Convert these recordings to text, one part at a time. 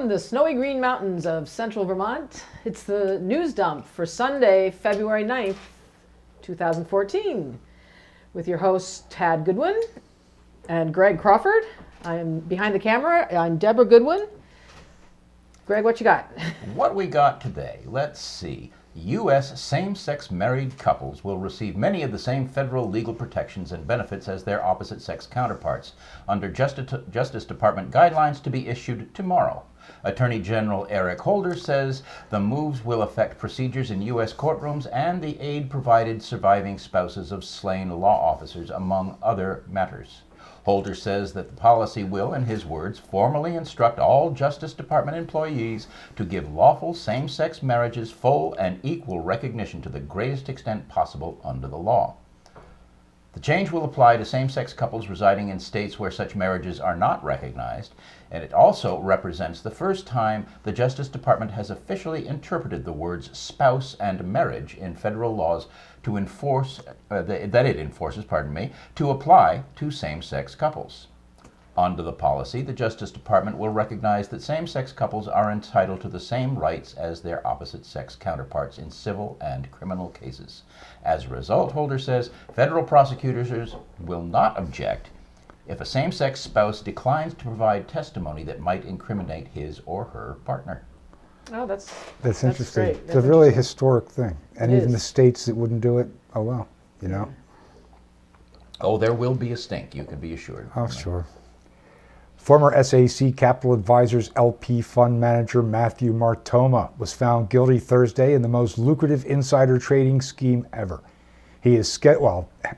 from the snowy green mountains of central Vermont, it's the News Dump for Sunday, February 9th, 2014, with your hosts Tad Goodwin and Greg Crawford. I'm behind the camera. I'm Deborah Goodwin. Greg, what you got? What we got today, let's see. U.S. same-sex married couples will receive many of the same federal legal protections and benefits as their opposite-sex counterparts under Justice Department guidelines to be issued tomorrow. Attorney General Eric Holder says the moves will affect procedures in U.S. courtrooms and the aid provided surviving spouses of slain law officers, among other matters. Holder says that the policy will, in his words, formally instruct all Justice Department employees to give lawful same-sex marriages full and equal recognition to the greatest extent possible under the law. The change will apply to same-sex couples residing in states where such marriages are not recognized, and it also represents the first time the Justice Department has officially interpreted the words spouse and marriage in federal laws to enforce, to apply to same-sex couples. Under the policy, the Justice Department will recognize that same-sex couples are entitled to the same rights as their opposite-sex counterparts in civil and criminal cases. As a result, Holder says, federal prosecutors will not object if a same-sex spouse declines to provide testimony that might incriminate his or her partner. Oh, that's interesting. great. It's a really historic thing. And even is. the states that wouldn't do it, oh well, you know. Oh, there will be a stink, you can be assured. Oh, sure. Former SAC Capital Advisors LP fund manager Matthew Martoma was found guilty Thursday in the most lucrative insider trading scheme ever. He is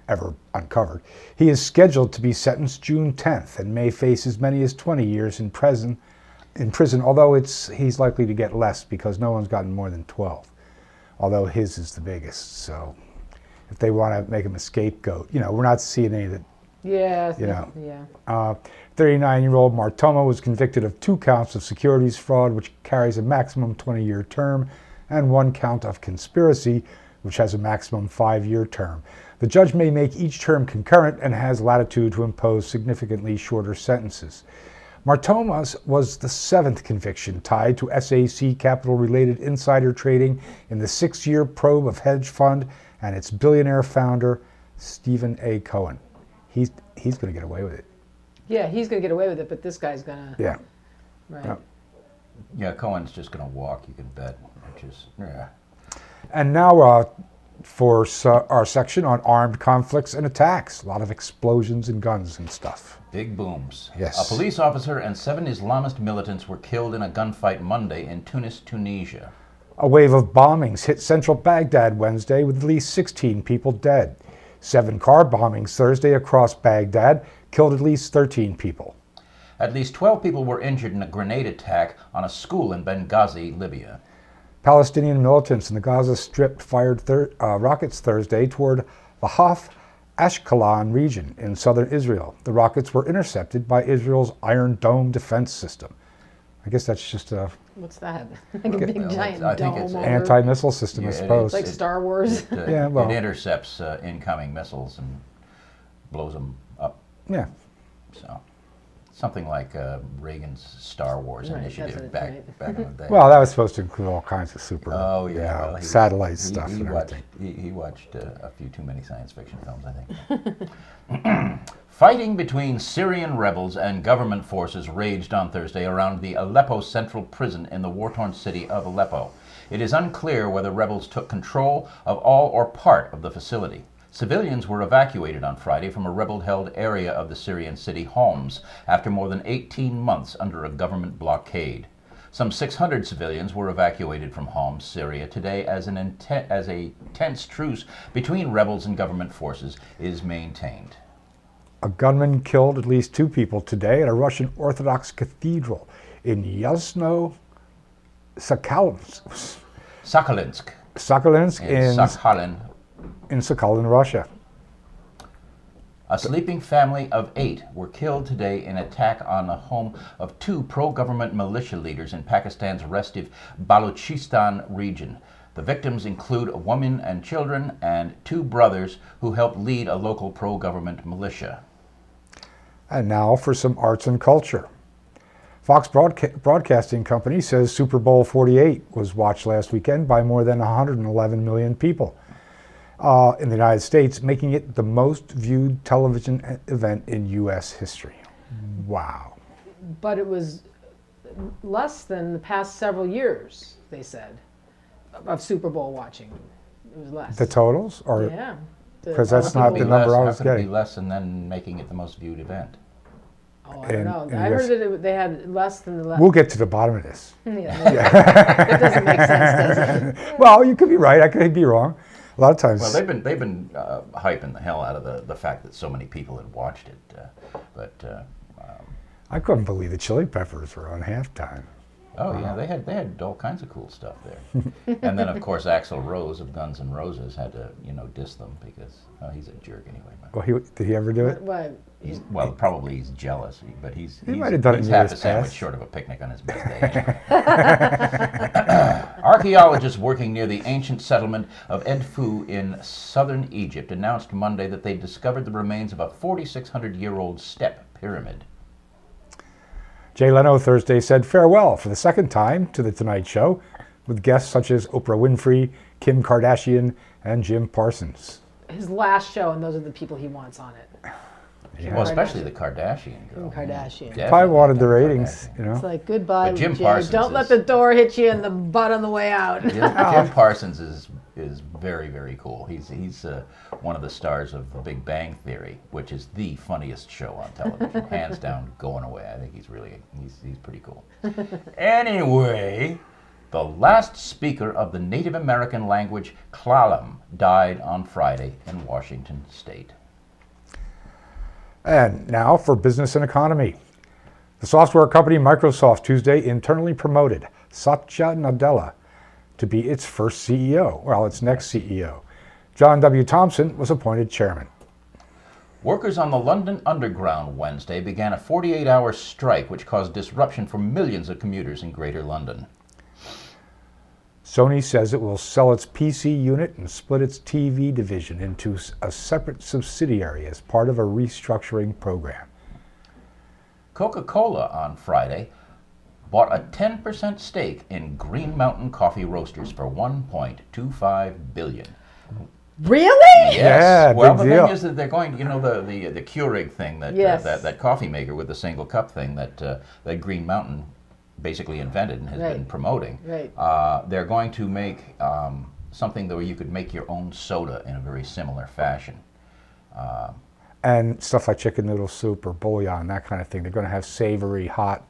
ever uncovered. He is scheduled to be sentenced June 10th and may face as many as 20 years in prison, although he's likely to get less because no one's gotten more than 12, although his is the biggest. So if they want to make him a scapegoat, we're not seeing any of the, Yeah. 39-year-old Martoma was convicted of 2 counts of securities fraud, which carries a maximum 20-year term, and 1 count of conspiracy, which has a maximum 5-year term. The judge may make each term concurrent and has latitude to impose significantly shorter sentences. Martoma's was the 7th conviction tied to SAC Capital-related insider trading in the 6-year probe of hedge fund and its billionaire founder, Stephen A. Cohen. He's going to get away with it. Yeah, he's going to get away with it, but this guy's going to... Yeah. Right. Yeah. Yeah, Cohen's just going to walk, you can bet. And now for our section on armed conflicts and attacks. A lot of explosions and guns and stuff. Big booms. Yes. A police officer and 7 Islamist militants were killed in a gunfight Monday in Tunis, Tunisia. A wave of bombings hit central Baghdad Wednesday with at least 16 people dead. 7 car bombings Thursday across Baghdad killed at least 13 people. At least 12 people were injured in a grenade attack on a school in Benghazi, Libya. Palestinian militants in the Gaza Strip fired rockets Thursday toward the Haf Ashkelon region in southern Israel. The rockets were intercepted by Israel's Iron Dome defense system. I guess that's just a... What's that? Like a big giant I think dome it's over... anti-missile system, I suppose. Like Star Wars. It intercepts incoming missiles and blows them up. Yeah. So, something like Reagan's Star Wars initiative back in the day. Well, that was supposed to include all kinds of super satellite stuff and everything. He watched a few too many science fiction films, I think. Fighting between Syrian rebels and government forces raged on Thursday around the Aleppo Central Prison in the war-torn city of Aleppo. It is unclear whether rebels took control of all or part of the facility. Civilians were evacuated on Friday from a rebel-held area of the Syrian city Homs after more than 18 months under a government blockade. Some 600 civilians were evacuated from Homs, Syria, today as a tense truce between rebels and government forces is maintained. A gunman killed at least 2 people today at a Russian Orthodox cathedral in Yasno Sakhalinsk in Sakhalin, Russia. A sleeping family of 8 were killed today in an attack on the home of 2 pro-government militia leaders in Pakistan's restive Balochistan region. The victims include a woman and children and 2 brothers who helped lead a local pro-government militia. And now for some arts and culture. Fox Broadcasting Company says Super Bowl 48 was watched last weekend by more than 111 million people in the United States, making it the most viewed television event in U.S. history. Wow. But it was less than the past several years, they said, of Super Bowl watching. It was less. The totals? Or Yeah. because that's not the number I was How could it getting. be less and then making it the most viewed event? Oh, I don't know. And I yes. heard that they had less than the last. We'll get to the bottom of this. Yeah. It doesn't make sense, does it? Well, you could be right. I could be wrong. A lot of times. Well, they've been hyping the hell out of the fact that so many people had watched it, but I couldn't believe the Chili Peppers were on halftime. oh yeah, they had all kinds of cool stuff there. And then of course Axl Rose of Guns N' Roses had to diss them because he's a jerk anyway. But Well, did he ever do it? What? probably he's jealous, but he's might have done it he's in half years a sandwich past. short of a picnic on his best day. Anyway. Archaeologists working near the ancient settlement of Edfu in southern Egypt announced Monday that they discovered the remains of a 4,600-year-old step pyramid. Jay Leno Thursday said farewell for the second time to The Tonight Show, with guests such as Oprah Winfrey, Kim Kardashian, and Jim Parsons. His last show, and those are the people he wants on it. Yeah. Well, especially the Kardashian girl. Kim Kardashian. Definitely Probably wanted the Kardashian. ratings, you know. It's like, goodbye, But Jim Jay. Parsons Don't let is- the door hit you in the butt on the way out. Jim Parsons is very, very cool. He's one of the stars of The Big Bang Theory, which is the funniest show on television, hands down, going away. I think he's pretty cool. Anyway, the last speaker of the Native American language Klallam died on Friday in Washington State. And now for business and economy. The software company Microsoft Tuesday internally promoted Satya Nadella to be its first CEO, well, its next CEO. John W. Thompson was appointed chairman. Workers on the London Underground Wednesday began a 48-hour strike which caused disruption for millions of commuters in Greater London. Sony says it will sell its PC unit and split its TV division into a separate subsidiary as part of a restructuring program. Coca-Cola on Friday bought a 10% stake in Green Mountain Coffee Roasters for $1.25 billion. Really? Yes. Yeah, Well, big the deal. thing is that they're going, the Keurig thing, that Yes. that coffee maker with the single cup thing that Green Mountain basically invented and has been Right. promoting. Right. They're going to make something where you could make your own soda in a very similar fashion. And stuff like chicken noodle soup or bouillon, that kind of thing. They're going to have savory, hot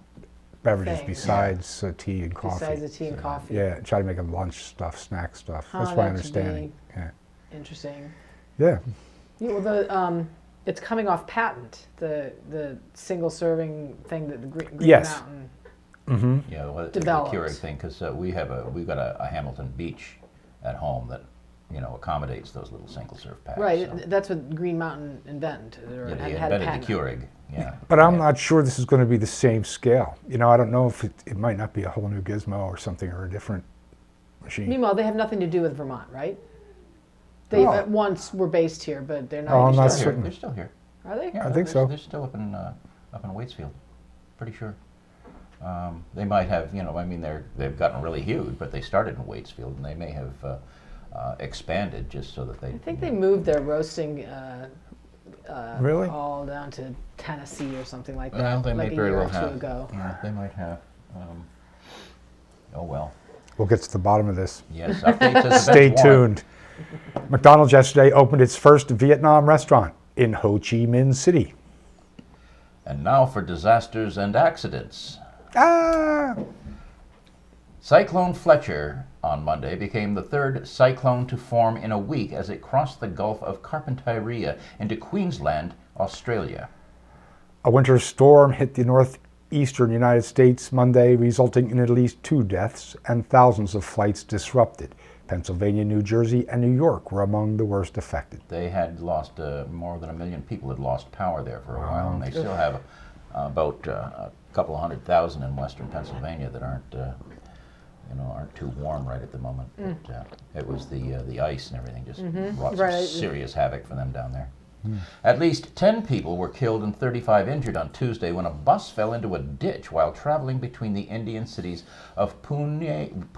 beverages Thing. besides tea and coffee. Besides the tea and coffee. Yeah, try to make them lunch stuff, snack stuff. Huh, That's my that should understanding. Yeah. Interesting. Yeah. Yeah, well, it's coming off patent. The single serving thing that the Green Yes. Mountain. Yeah, well, the Developed. Keurig thing, because we've got a Hamilton Beach at home that accommodates those little single serve packs. Right. So. That's what Green Mountain invented. Or Yeah, they had a invented patent. the Keurig. Yeah. But I'm Yeah. not sure this is going to be the same scale. I don't know if it might not be a whole new gizmo or something or a different machine. Meanwhile, they have nothing to do with Vermont, right? They Oh. at once were based here, but they're not. Oh, I'm anymore. not Still here. certain. They're still here. Are they? Yeah, I think they're- so. They're still up in Waitsfield. Pretty sure. They might have, they've gotten really huge, but they started in Waitsfield, and they may have expanded just so that they. I think they moved their roasting Really? all down to Tennessee or something like that. Well, they like may a very year well or two have. ago. Yeah, they might have. Oh well. We'll get to the bottom of this. Yes. Updates as Stay events warrant. tuned. McDonald's yesterday opened its first Vietnam restaurant in Ho Chi Minh City. And now for disasters and accidents. Ah! Cyclone Fletcher on Monday became the third cyclone to form in a week as it crossed the Gulf of Carpentaria into Queensland, Australia. A winter storm hit the northeastern United States Monday, resulting in at least 2 deaths and thousands of flights disrupted. Pennsylvania, New Jersey, and New York were among the worst affected. They had lost more than 1 million people had lost power there for a while, and they still have about a couple of 100,000 in western Pennsylvania that aren't too warm right at the moment. But, it was the ice and everything just wrought some Right. serious havoc for them down there. At least 10 people were killed and 35 injured on Tuesday when a bus fell into a ditch while traveling between the Indian cities of Pune and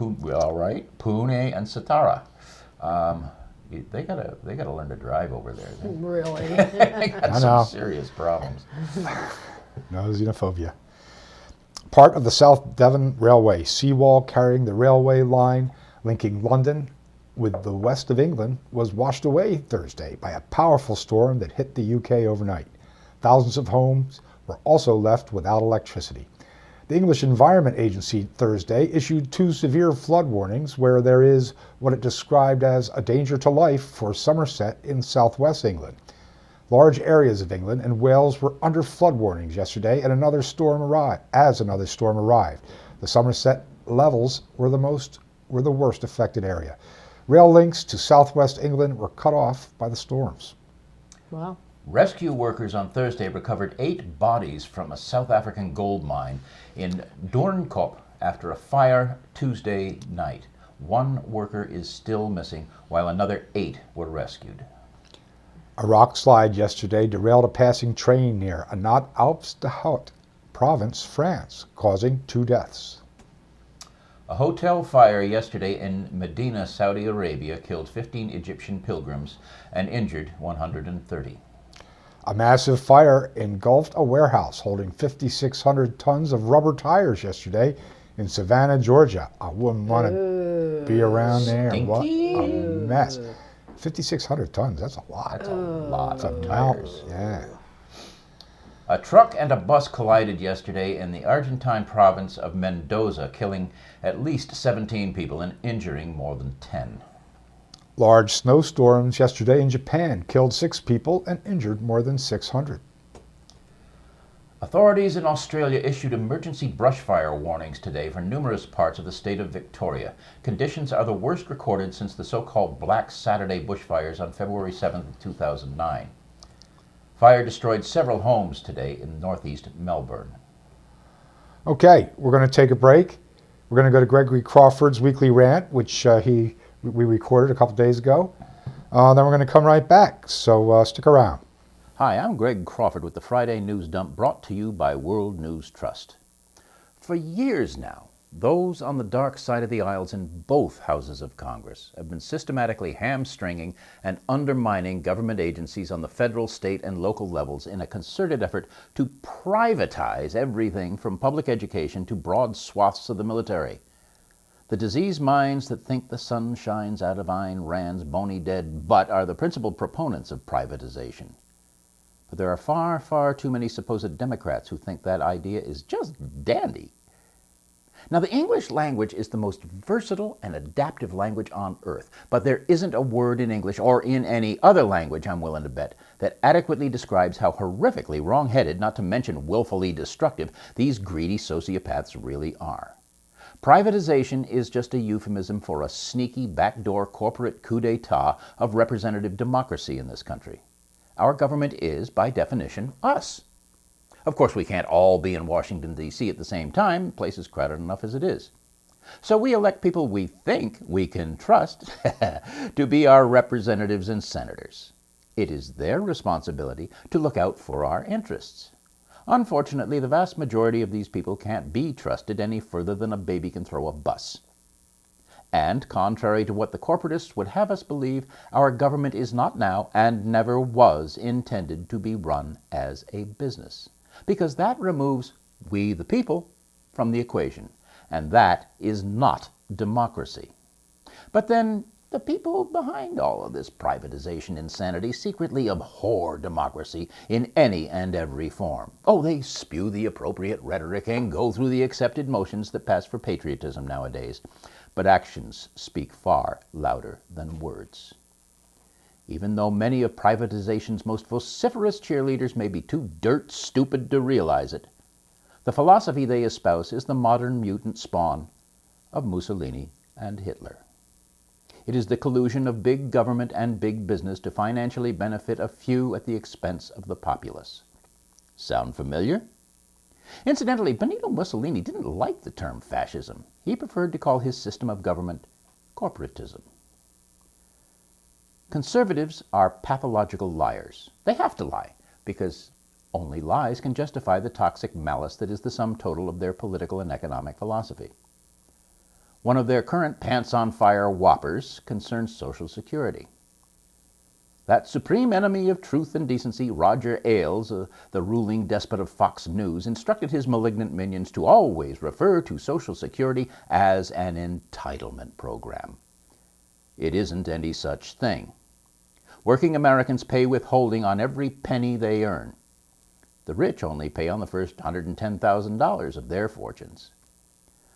Satara. They gotta learn to drive over there. Really? They got some serious problems. No xenophobia. Part of the South Devon Railway seawall carrying the railway line linking London with the west of England was washed away Thursday by a powerful storm that hit the UK overnight. Thousands of homes were also left without electricity. The English Environment Agency Thursday issued 2 severe flood warnings where there is what it described as a danger to life for Somerset in southwest England. Large areas of England and Wales were under flood warnings yesterday as another storm arrived. The Somerset levels were the worst affected area. Rail links to southwest England were cut off by the storms. Wow. Rescue workers on Thursday recovered 8 bodies from a South African gold mine in Doornkop after a fire Tuesday night. 1 worker is still missing, while another 8 were rescued. A rock slide yesterday derailed a passing train near Anat-Alpes-de-Haut province, France, causing 2 deaths. A hotel fire yesterday in Medina, Saudi Arabia, killed 15 Egyptian pilgrims and injured 130. A massive fire engulfed a warehouse holding 5,600 tons of rubber tires yesterday in Savannah, Georgia. I wouldn't want to be around there. Stinky. What a mess. 5,600 tons, that's a lot. That's a lot of Mountain, tires. yeah. A truck and a bus collided yesterday in the Argentine province of Mendoza, killing at least 17 people and injuring more than 10. Large snowstorms yesterday in Japan killed 6 people and injured more than 600. Authorities in Australia issued emergency brushfire warnings today for numerous parts of the state of Victoria. Conditions are the worst recorded since the so-called Black Saturday bushfires on February 7, 2009. Fire destroyed several homes today in northeast Melbourne. Okay, we're going to take a break. We're going to go to Gregory Crawford's weekly rant, which we recorded a couple days ago. Then we're going to come right back, so stick around. Hi, I'm Greg Crawford with the Friday News Dump, brought to you by World News Trust. For years now, those on the dark side of the aisles in both houses of Congress have been systematically hamstringing and undermining government agencies on the federal, state, and local levels in a concerted effort to privatize everything from public education to broad swaths of the military. The diseased minds that think the sun shines out of Ayn Rand's bony dead butt are the principal proponents of privatization. But there are far, far too many supposed Democrats who think that idea is just dandy. Now, the English language is the most versatile and adaptive language on earth, but there isn't a word in English or in any other language, I'm willing to bet, that adequately describes how horrifically wrong-headed, not to mention willfully destructive, these greedy sociopaths really are. Privatization is just a euphemism for a sneaky backdoor corporate coup d'etat of representative democracy in this country. Our government is, by definition, us. Of course, we can't all be in Washington, D.C. at the same time. The place is crowded enough as it is. So we elect people we think we can trust to be our representatives and senators. It is their responsibility to look out for our interests. Unfortunately, the vast majority of these people can't be trusted any further than a baby can throw a bus. And, contrary to what the corporatists would have us believe, our government is not now and never was intended to be run as a business. Because that removes we the people from the equation, and that is not democracy. But then the people behind all of this privatization insanity secretly abhor democracy in any and every form. Oh, they spew the appropriate rhetoric and go through the accepted motions that pass for patriotism nowadays. But actions speak far louder than words. Even though many of privatization's most vociferous cheerleaders may be too dirt stupid to realize it, the philosophy they espouse is the modern mutant spawn of Mussolini and Hitler. It is the collusion of big government and big business to financially benefit a few at the expense of the populace. Sound familiar? Incidentally, Benito Mussolini didn't like the term fascism. He preferred to call his system of government corporatism. Conservatives are pathological liars. They have to lie, because only lies can justify the toxic malice that is the sum total of their political and economic philosophy. One of their current pants-on-fire whoppers concerns Social Security. That supreme enemy of truth and decency, Roger Ailes, the ruling despot of Fox News, instructed his malignant minions to always refer to Social Security as an entitlement program. It isn't any such thing. Working Americans pay withholding on every penny they earn. The rich only pay on the first $110,000 of their fortunes.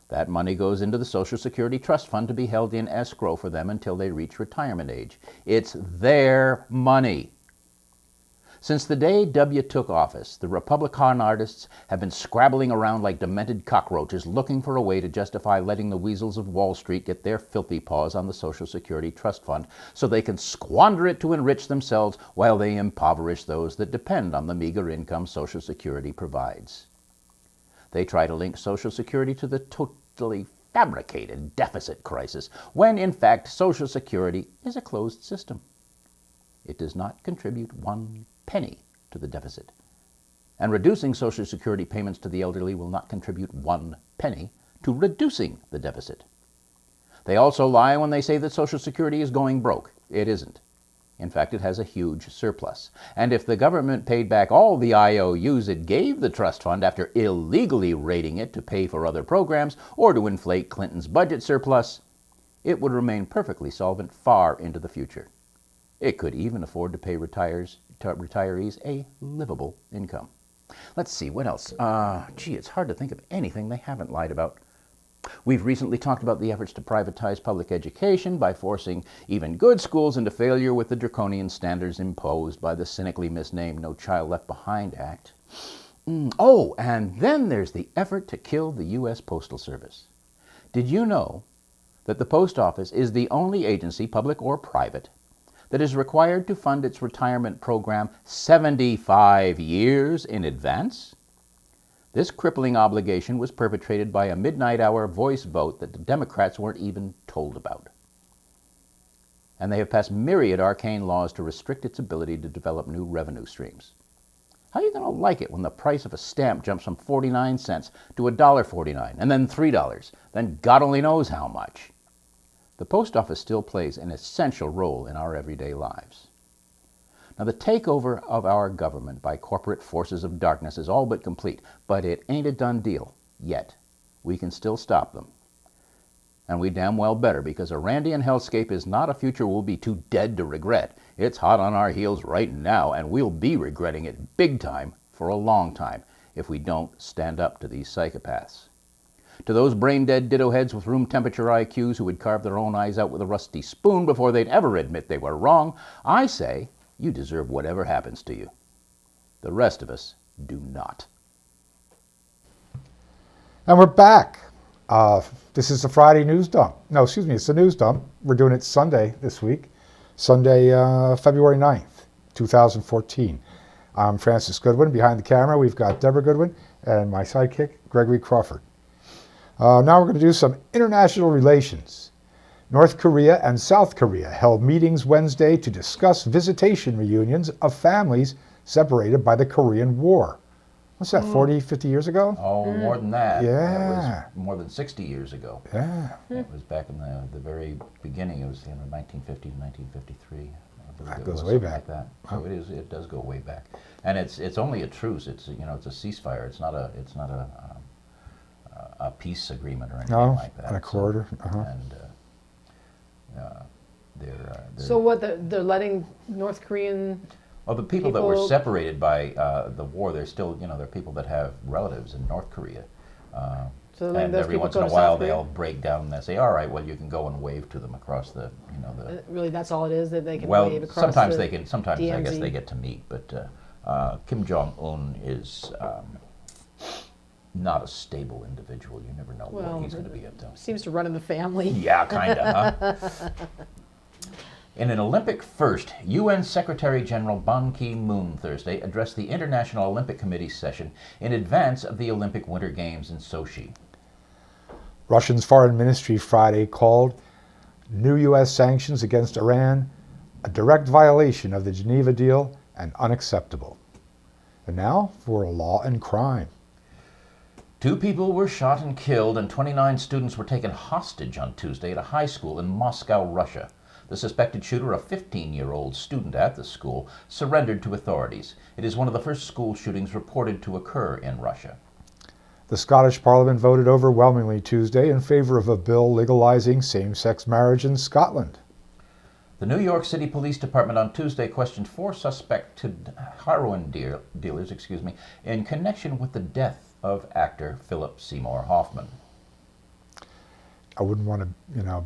That money goes into the Social Security Trust Fund to be held in escrow for them until they reach retirement age. It's their money. Since the day W. took office, the Republican artists have been scrabbling around like demented cockroaches looking for a way to justify letting the weasels of Wall Street get their filthy paws on the Social Security Trust Fund so they can squander it to enrich themselves while they impoverish those that depend on the meager income Social Security provides. They try to link Social Security to the totally fabricated deficit crisis, when in fact Social Security is a closed system. It does not contribute one penny to the deficit. And reducing Social Security payments to the elderly will not contribute one penny to reducing the deficit. They also lie when they say that Social Security is going broke. It isn't. In fact, it has a huge surplus. And if the government paid back all the IOUs it gave the trust fund after illegally raiding it to pay for other programs or to inflate Clinton's budget surplus, it would remain perfectly solvent far into the future. It could even afford to pay retirees a livable income. Let's see, what else? It's hard to think of anything they haven't lied about. We've recently talked about the efforts to privatize public education by forcing even good schools into failure with the draconian standards imposed by the cynically misnamed No Child Left Behind Act. Oh, and then there's the effort to kill the U.S. Postal Service. Did you know that the Post Office is the only agency, public or private, that is required to fund its retirement program 75 years in advance? This crippling obligation was perpetrated by a midnight hour voice vote that the Democrats weren't even told about. And they have passed myriad arcane laws to restrict its ability to develop new revenue streams. How are you going to like it when the price of a stamp jumps from 49 cents to $1.49, and then $3, then God only knows how much? The post office still plays an essential role in our everyday lives. Now, the takeover of our government by corporate forces of darkness is all but complete, but it ain't a done deal yet. We can still stop them. And we damn well better, because a Randian hellscape is not a future we'll be too dead to regret. It's hot on our heels right now, and we'll be regretting it big time for a long time if we don't stand up to these psychopaths. To those brain-dead ditto heads with room temperature IQs who would carve their own eyes out with a rusty spoon before they'd ever admit they were wrong, I say, you deserve whatever happens to you. The rest of us do not. And we're back. This is the Friday News Dump. No, excuse me, it's the News Dump. We're doing it Sunday this week. Sunday, February 9th, 2014. I'm Francis Goodwin. Behind the camera, we've got Deborah Goodwin and my sidekick, Gregory Crawford. Now we're going to do some international relations. North Korea and South Korea held meetings Wednesday to discuss visitation reunions of families separated by the Korean War. What's that, 40, 50 years ago? Oh, more than that. Yeah. It was more than 60 years ago. Yeah. It was back in the very beginning. It was 1950 to 1953. That goes way back. Like that. So it does go way back. And it's only a truce. It's a ceasefire. It's not a peace agreement or anything like that. On a quarter. And So what, they're letting North Korean... Well, the people that were separated by the war, they're still, there are people that have relatives in North Korea. So and those every people once go in a to while South Korea? they'll break down and they say, all right, well, you can go and wave to them across the, Really, that's all it is, that they can well, wave across sometimes the they can, sometimes I guess DMZ? they get to meet, but Kim Jong-un is not a stable individual. You never know what he's going to be up to. Seems to run in the family. Yeah, kind of, huh? In an Olympic first, UN Secretary-General Ban Ki-moon Thursday addressed the International Olympic Committee session in advance of the Olympic Winter Games in Sochi. Russia's foreign ministry Friday called new U.S. sanctions against Iran a direct violation of the Geneva deal and unacceptable. And now for law and crime. 2 people were shot and killed, and 29 students were taken hostage on Tuesday at a high school in Moscow, Russia. The suspected shooter, a 15-year-old student at the school, surrendered to authorities. It is one of the first school shootings reported to occur in Russia. The Scottish Parliament voted overwhelmingly Tuesday in favor of a bill legalizing same-sex marriage in Scotland. The New York City Police Department on Tuesday questioned 4 suspected heroin dealers in connection with the death of actor Philip Seymour Hoffman. I wouldn't want to,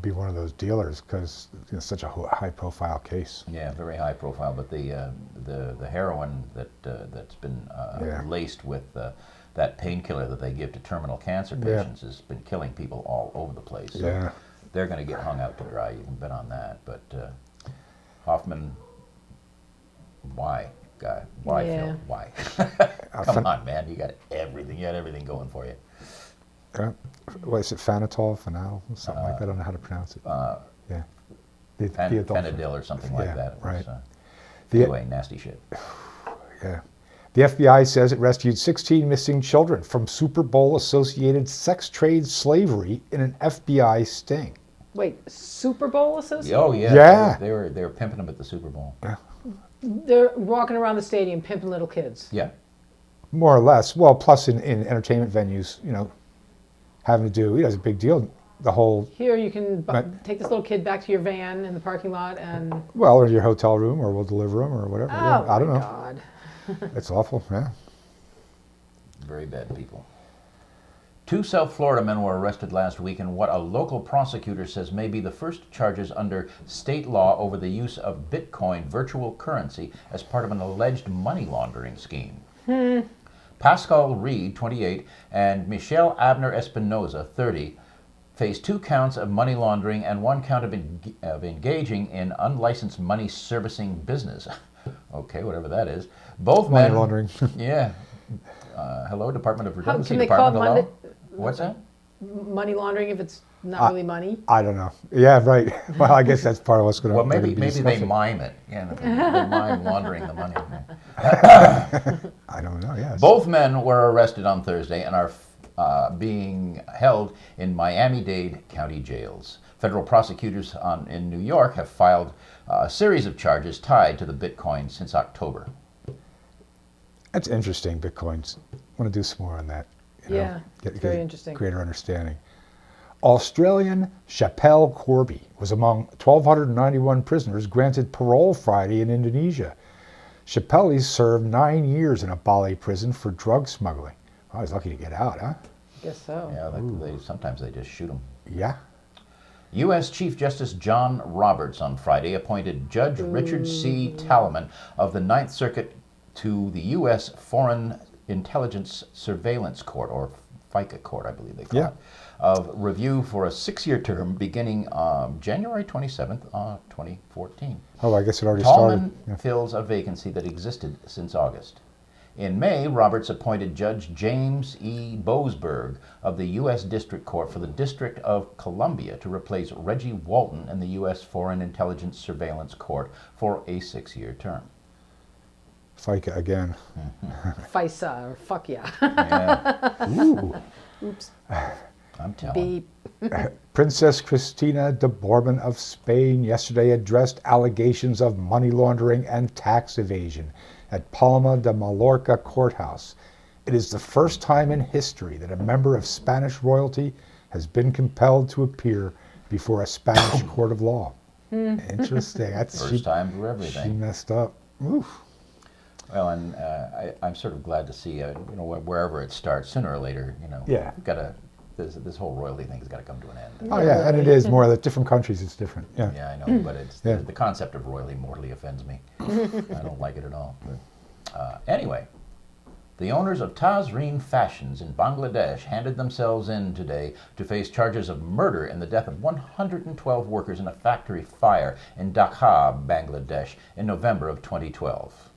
be one of those dealers because it's such a high-profile case. Yeah, very high profile. But the heroin that's been laced with that painkiller that they give to terminal cancer patients has been killing people all over the place. So they're going to get hung out to dry. You can bet on that. But Hoffman, why, guy? Why, Phil? Why? Come on, man. You got everything. You had everything going for you. What is it, Fanatol, something like that? I don't know how to pronounce it. Fentanyl or something like that. It was, right. Anyway, nasty shit. Yeah. The FBI says it rescued 16 missing children from Super Bowl-associated sex trade slavery in an FBI sting. Wait, Super Bowl associated? Oh, yeah. Yeah. They were pimping them at the Super Bowl. Yeah. They're walking around the stadium pimping little kids. Yeah. More or less. Well, plus in entertainment venues, having to do, it's a big deal. The whole... Here you can take this little kid back to your van in the parking lot and... Well, or your hotel room, or we'll deliver them, or whatever. Oh, I don't know. God. It's awful, yeah. Very bad people. 2 South Florida men were arrested last week in what a local prosecutor says may be the first charges under state law over the use of Bitcoin virtual currency as part of an alleged money laundering scheme. Pascal Reed, 28, and Michelle Abner Espinoza, 30, face 2 counts of money laundering and 1 count of engaging in unlicensed money servicing business. Okay, whatever that is. Both Money men... laundering. Yeah. Hello, Department of Redundancy, Can they call Department it of Law. What's that? money laundering if it's not really money? I don't know. Yeah, right. Well, I guess that's part of what's going to Well, happen. maybe they mime it. Yeah, they mime laundering the money. I don't know, yes. Both men were arrested on Thursday and are being held in Miami-Dade County jails. Federal prosecutors in New York have filed a series of charges tied to the Bitcoin since October. That's interesting, Bitcoins. I want to do some more on that. It's very interesting. Greater understanding. Australian Chappelle Corby was among 1,291 prisoners granted parole Friday in Indonesia. Chappelle served 9 years in a Bali prison for drug smuggling. Oh, he's lucky to get out, huh? Guess so. Yeah, sometimes they just shoot them. Yeah. U.S. Chief Justice John Roberts on Friday appointed Judge Richard C. Talaman of the Ninth Circuit to the U.S. Foreign Intelligence Surveillance Court, or FICA Court, I believe they call it, of review for a 6-year term beginning January 27th, 2014. Oh, I guess it already Tallman started. fills a vacancy that existed since August. In May, Roberts appointed Judge James E. Boasberg of the U.S. District Court for the District of Columbia to replace Reggie Walton in the U.S. Foreign Intelligence Surveillance Court for a 6-year term. FICA again. FISA, or fuck yeah. Yeah. Ooh. Oops. I'm telling. Beep. Princess Cristina de Bourbon of Spain yesterday addressed allegations of money laundering and tax evasion at Palma de Mallorca courthouse. It is the first time in history that a member of Spanish royalty has been compelled to appear before a Spanish court of law. Interesting. First time for everything. She messed up. Oof. Well, and I'm sort of glad to see, wherever it starts, sooner or later, Yeah. this whole royalty thing's got to come to an end. Oh yeah, and it is more that different countries it's different. Yeah. Yeah, I know, but it's the concept of royalty mortally offends me. I don't like it at all. But, anyway, the owners of Tazreen Fashions in Bangladesh handed themselves in today to face charges of murder in the death of 112 workers in a factory fire in Dhaka, Bangladesh, in November of 2012.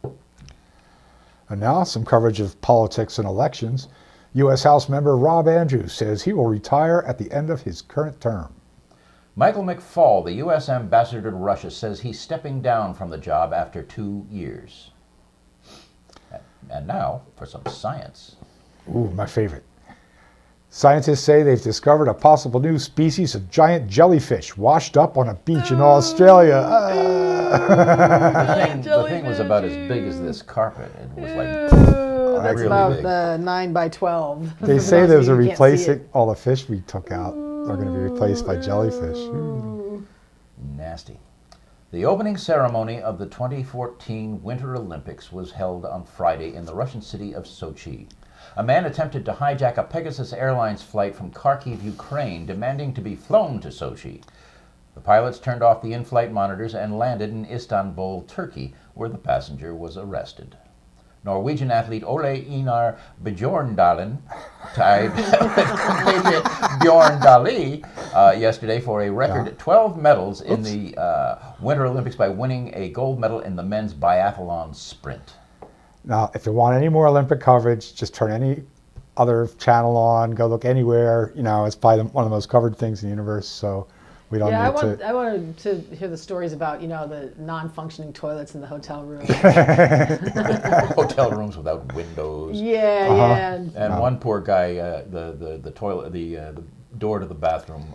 And now some coverage of politics and elections. U.S. House member Rob Andrews says he will retire at the end of his current term. Michael McFaul, the U.S. ambassador to Russia, says he's stepping down from the job after 2 years. And now for some science. Ooh, my favorite. Scientists say they've discovered a possible new species of giant jellyfish washed up on a beach in Australia. The thing was about as big as this carpet. It was like That's really about big. 9 by 12. They For say those there's of a you who can't see replacing all the fish we took out are going to be replaced by jellyfish. Nasty. The opening ceremony of the 2014 Winter Olympics was held on Friday in the Russian city of Sochi. A man attempted to hijack a Pegasus Airlines flight from Kharkiv, Ukraine, demanding to be flown to Sochi. The pilots turned off the in-flight monitors and landed in Istanbul, Turkey, where the passenger was arrested. Norwegian athlete Ole Einar Bjorndalen tied Bjorn Dali yesterday for a record 12 medals in the Winter Olympics by winning a gold medal in the men's biathlon sprint. Now, if you want any more Olympic coverage, just turn any other channel on, go look anywhere. You know, it's probably one of the most covered things in the universe, so we don't need to... I wanted to hear the stories about, the non-functioning toilets in the hotel room. Hotel rooms without windows. Yeah. And one poor guy, the toilet, the door to the bathroom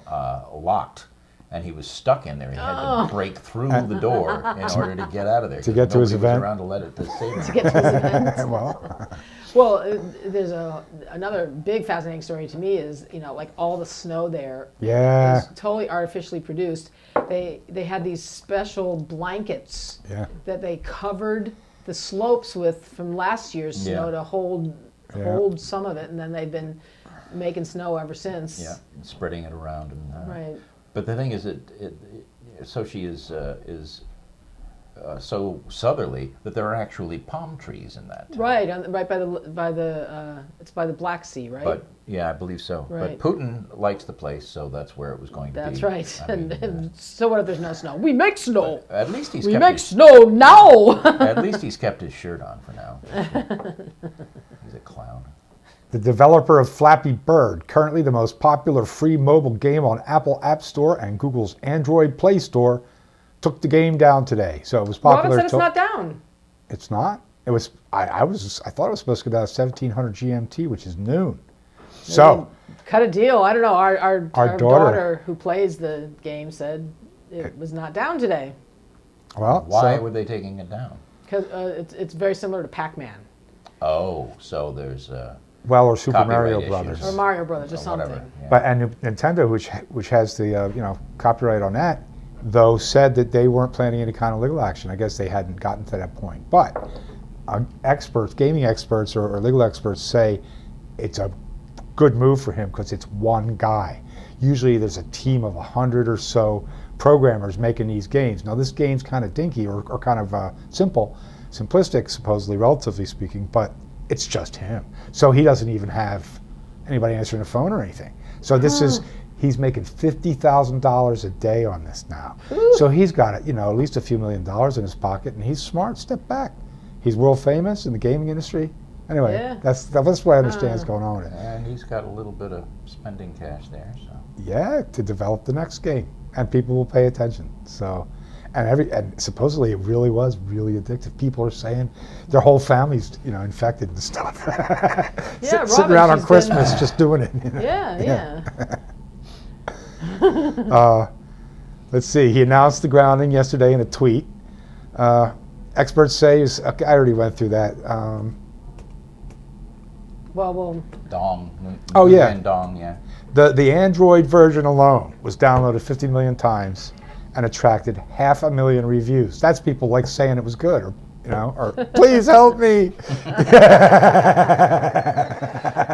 locked, and he was stuck in there. He had to break through the door in order to get out of there. To get to his event. Nobody was around to let it to save him. To get to his event. Well, there's another big fascinating story to me is, like all the snow there yeah. is totally artificially produced. They had these special blankets that they covered the slopes with from last year's snow to hold some of it, and then they've been making snow ever since. Yeah, and spreading it around. And, right. But the thing is, Sochi is so southerly that there are actually palm trees in that town. Right, it's by the Black Sea, right? But yeah, I believe so. Right. But Putin likes the place, so that's where it was going to be. That's right. And so what if there's no snow? We make snow. At least he's snow now. At least he's kept his shirt on for now. He's a clown. The developer of Flappy Bird, currently the most popular free mobile game on Apple App Store and Google's Android Play Store, took the game down today. So it was popular. Robin said it's not down. It's not? It was. I thought it was supposed to go down at 1700 GMT, which is noon. So cut a deal. I don't know. Our daughter who plays the game said it was not down today. Well, why were they taking it down? Because it's very similar to Pac-Man. Oh, so there's. Or Super Mario Brothers. Or Mario Brothers, or something. Yeah. But Nintendo, which has the copyright on that, though said that they weren't planning any kind of legal action. I guess they hadn't gotten to that point. But gaming experts or legal experts say it's a good move for him because it's one guy. Usually there's a team of 100 or so programmers making these games. Now this game's kind of dinky or kind of simplistic, supposedly, relatively speaking, but it's just him. So he doesn't even have anybody answering the phone or anything. So he's making $50,000 a day on this now. Ooh. So he's got at least a few $1 million in his pocket, and he's smart. Step back. He's world famous in the gaming industry. Anyway, that's what I understand is going on with it. And he's got a little bit of spending cash there. So yeah, to develop the next game, and people will pay attention. So. And supposedly it really was really addictive. People are saying their whole family's infected and stuff. Sitting around on Christmas just doing it. Yeah. Let's see. He announced the grounding yesterday in a tweet. Experts say I already went through that. Dong. Oh yeah. Dong. Yeah. The Android version alone was downloaded 50 million times and attracted 500,000 reviews. That's people like saying it was good, or please help me.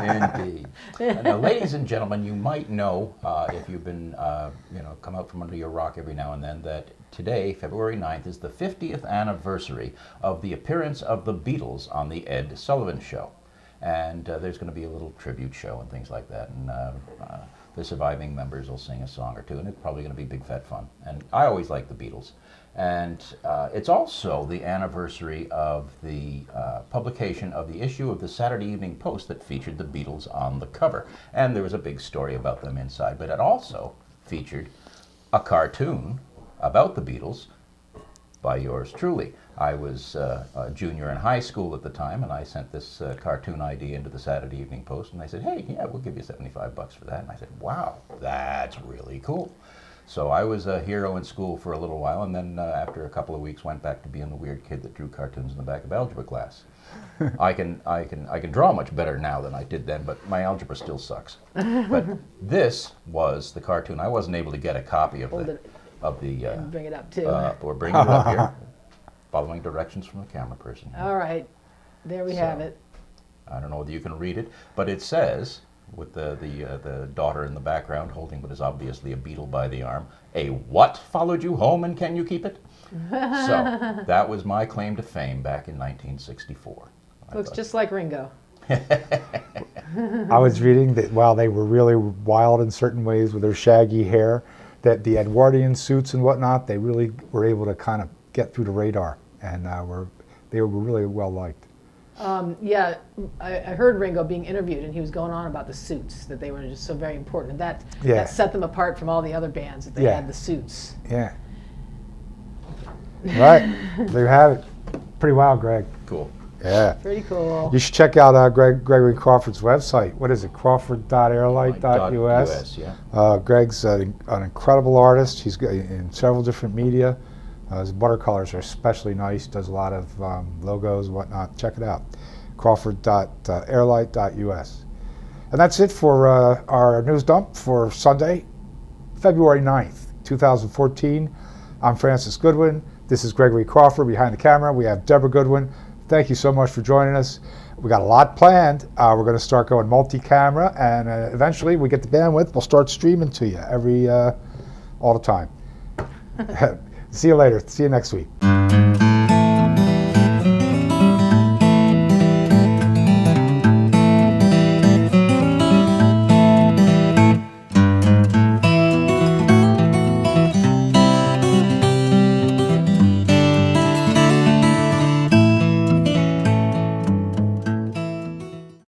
Indeed. Now, ladies and gentlemen, you might know if you've been, come out from under your rock every now and then, that today, February 9th, is the 50th anniversary of the appearance of the Beatles on the Ed Sullivan Show, and there's going to be a little tribute show and things like that, and the surviving members will sing a song or two, and it's probably going to be big fat fun. And I always like the Beatles. And it's also the anniversary of the publication of the issue of the Saturday Evening Post that featured the Beatles on the cover. And there was a big story about them inside, but it also featured a cartoon about the Beatles by yours truly. I was a junior in high school at the time, and I sent this cartoon idea into the Saturday Evening Post, and they said, hey, yeah, we'll give you $75 for that. And I said, wow, that's really cool. So I was a hero in school for a little while, and then after a couple of weeks went back to being the weird kid that drew cartoons in the back of algebra class. I can draw much better now than I did then, but my algebra still sucks. But this was the cartoon. I wasn't able to get a copy of the And bring it up too. or bring it up here, following directions from the camera person. All right, there we have it. I don't know whether you can read it, but it says, with the daughter in the background holding what is obviously a beetle by the arm, "A what followed you home, and can you keep it?" So that was my claim to fame back in 1964. Looks just like Ringo. I was reading that while they were really wild in certain ways with their shaggy hair, that the Edwardian suits and whatnot, they really were able to kind of get through the radar, and they were really well liked. Yeah, I heard Ringo being interviewed, and he was going on about the suits, that they were just so very important. That set them apart from all the other bands, that they had the suits. Yeah. Right. There you have it. Pretty wild, Greg. Cool. Yeah. Pretty cool. You should check out Gregory Crawford's website. What is it? Crawford.airlight.us. Yeah. Greg's an incredible artist. He's in several different media. His watercolors are especially nice. Does a lot of logos and whatnot. Check it out. Crawford.airlight.us. And that's it for our news dump for Sunday, February 9th, 2014. I'm Francis Goodwin. This is Gregory Crawford. Behind the camera, we have Deborah Goodwin. Thank you so much for joining us. We got a lot planned. We're going to start going multi-camera, and eventually we get the bandwidth. We'll start streaming to you all the time. See you later. See you next week.